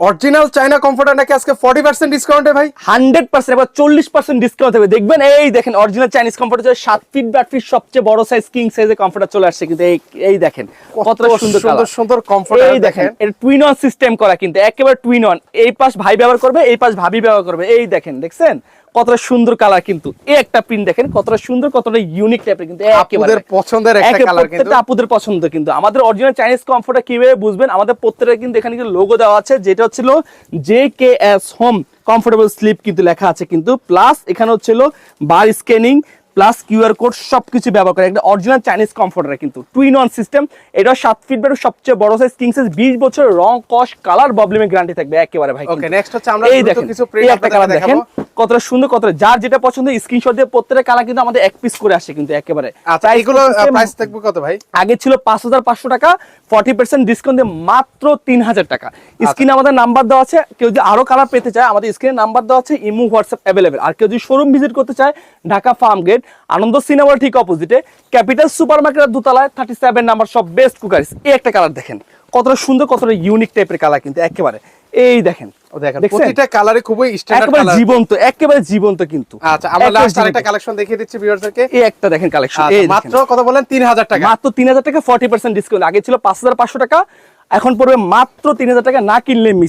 Original China comforter নাকি আজকে 40% ডিসকাউন্টে ভাই? 100% এবার 40% ডিসকাউন্ট হবে। দেখবেন এই দেখেন original Chinese comforter 7 feet by 8 feet সবচেয়ে বড় সাইজ কিং সাইজের কমফোর্টার চলে আসছে কিন্তু এই দেখেন কতটা সুন্দর সুন্দর সুন্দর কমফোর্টার এই দেখেন এটা টুইন অন সিস্টেম করা কিন্তু একেবারে টুইন অন। এই পাশ ভাই ব্যবহার করবে, এই পাশ ভাবি ব্যবহার করবে। এই দেখেন দেখছেন কতটা সুন্দর কালার কিন্তু এই একটা প্রিন্ট দেখেন কতটা সুন্দর কতটা ইউনিক টাইপের কিন্তু আপনাদের পছন্দের একটা কালার কিন্তু প্রত্যেকটা আপুদের পছন্দ কিন্তু আমাদের অরিজিনাল চাইনিজ কমফোর্টার কিভাবে বুঝবেন আমাদের প্রত্যেকটা কিন্তু এখানে কিন্তু লোগো দেওয়া আছে যেটা হচ্ছিল JKS হোম কমফোর্টেবল স্লিপ কিন্তু লেখা আছে কিন্তু প্লাস এখানে হচ্ছিল বার স্ক্যানিং প্লাস কিউআর কোড সবকিছু ব্যবহার করে একটা অরিজিনাল চাইনিজ কমফোর্টার কিন্তু টুইন অন সিস্টেম। এটা 7 ফিট বাই সবচেয়ে বড় সাইজ কিং সাইজ 20 বছর রং কস কালার প্রবলেমের গ্যারান্টি থাকবে একেবারে ভাই। ওকে নেক্সট হচ্ছে আমরা এই দেখেন কিছু প্রিন্ট একটা কালার দেখেন কতটা সুন্দর কতটা যার যেটা পছন্দ স্ক্রিনশট দিয়ে প্রত্যেকটা কালার কিন্তু আমাদের এক পিস করে আসে কিন্তু একেবারে। আচ্ছা এগুলো প্রাইস থাকবে কত ভাই? আগে ছিল 5500 টাকা 40% ডিসকাউন্ট দিয়ে মাত্র 3000 টাকা। স্ক্রিনে আমাদের নাম্বার দেওয়া আছে, কেউ যদি আরো কালার পেতে চায় আমাদের স্ক্রিনে নাম্বার দেওয়া আছে, ইমো হোয়াটসঅ্যাপ अवेलेबल। আর কেউ যদি শোরুম ভিজিট করতে চায় ঢাকা ফার্ম গেট আনন্দ সিনেমার ঠিক অপোজিটে ক্যাপিটাল সুপারমার্কেটের দোতলায় 37 নাম্বার সব বেস্ট কুকারিস। এই একটা কালার দেখেন কতটা সুন্দর কতটা ইউনিক টাইপের কালার কিন্তু একেবারে এই দেখেন দেখেন প্রতিটা কালারে খুবই স্ট্যান্ডার্ড কালার জীবন্ত একেবারে জীবন্ত কিন্তু। আচ্ছা আমরা লাস্ট আরেকটা কালেকশন দেখিয়ে দিচ্ছি ভিউয়ারদেরকে। এই একটা দেখেন কালেকশন এই মাত্র কত বলেন? 3000 টাকা। মাত্র 3000 টাকা 40% ডিসকাউন্ট। আগে ছিল 5500 টাকা এখন পড়বে মাত্র 3000 টাকা, না কিনলে মিস।